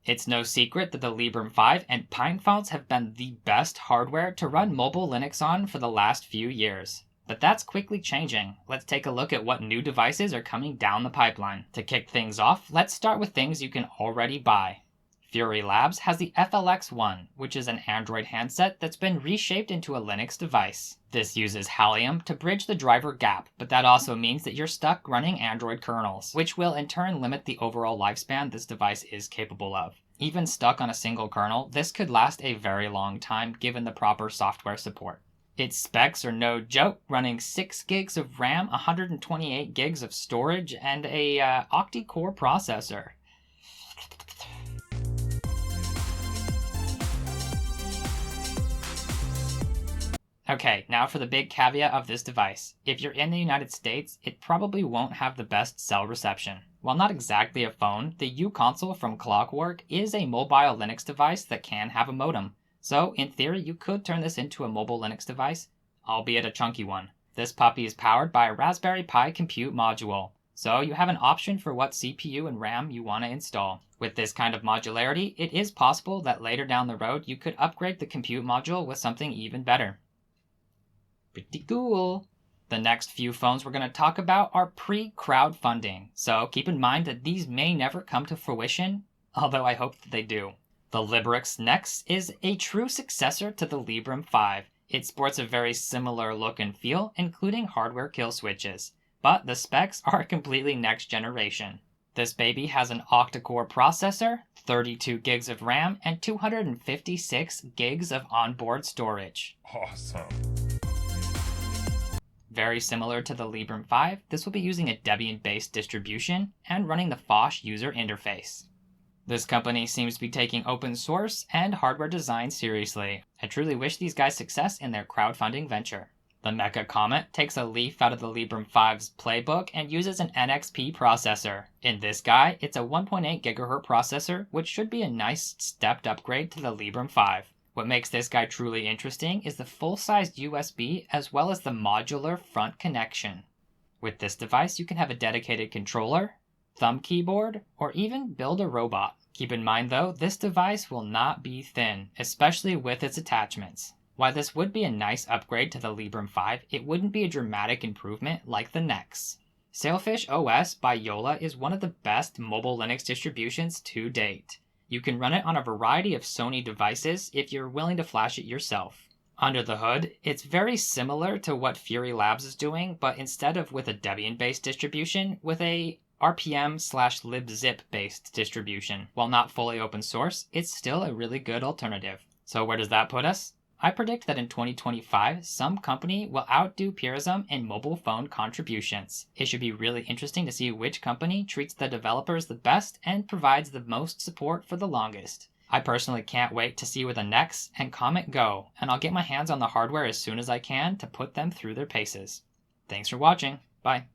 It's no secret that the Librem 5 and Pine phones have been the best hardware to run mobile Linux on for the last few years. But that's quickly changing. Let's take a look at what new devices are coming down the pipeline. To kick things off, let's start with things you can already buy. Fury Labs has the FLX1, which is an Android handset that's been reshaped into a Linux device. This uses Halium to bridge the driver gap, but that also means that you're stuck running Android kernels, which will in turn limit the overall lifespan this device is capable of. Even stuck on a single kernel, this could last a very long time given the proper software support. Its specs are no joke, running 6 gigs of RAM, 128 gigs of storage, and a octa-core processor. Okay, now for the big caveat of this device. If you're in the United States, it probably won't have the best cell reception. While not exactly a phone, the uConsole from Clockwork is a mobile Linux device that can have a modem. So, in theory, you could turn this into a mobile Linux device, albeit a chunky one. This puppy is powered by a Raspberry Pi compute module, so you have an option for what CPU and RAM you want to install. With this kind of modularity, it is possible that later down the road you could upgrade the compute module with something even better. Pretty cool. The next few phones we're going to talk about are pre-crowdfunding, so keep in mind that these may never come to fruition, although I hope that they do. The Librix Nex is a true successor to the Librem 5. It sports a very similar look and feel, including hardware kill switches, but the specs are completely next generation. This baby has an octa-core processor, 32 gigs of RAM, and 256 gigs of onboard storage. Awesome. Very similar to the Librem 5, this will be using a Debian-based distribution and running the Phosh user interface. This company seems to be taking open source and hardware design seriously. I truly wish these guys success in their crowdfunding venture. The Mecha Comet takes a leaf out of the Librem 5's playbook and uses an NXP processor. In this guy, it's a 1.8 GHz processor, which should be a nice stepped upgrade to the Librem 5. What makes this guy truly interesting is the full-sized USB as well as the modular front connection. With this device, you can have a dedicated controller, thumb keyboard, or even build a robot. Keep in mind though, this device will not be thin, especially with its attachments. While this would be a nice upgrade to the Librem 5, it wouldn't be a dramatic improvement like the Nex. Sailfish OS by Yola is one of the best mobile Linux distributions to date. You can run it on a variety of Sony devices if you're willing to flash it yourself. Under the hood, it's very similar to what Fury Labs is doing, but instead of with a Debian-based distribution, with a RPM/libzip-based distribution. While not fully open source, it's still a really good alternative. So where does that put us? I predict that in 2025, some company will outdo Purism in mobile phone contributions. It should be really interesting to see which company treats the developers the best and provides the most support for the longest. I personally can't wait to see where the Nex and Comet go, and I'll get my hands on the hardware as soon as I can to put them through their paces. Thanks for watching. Bye.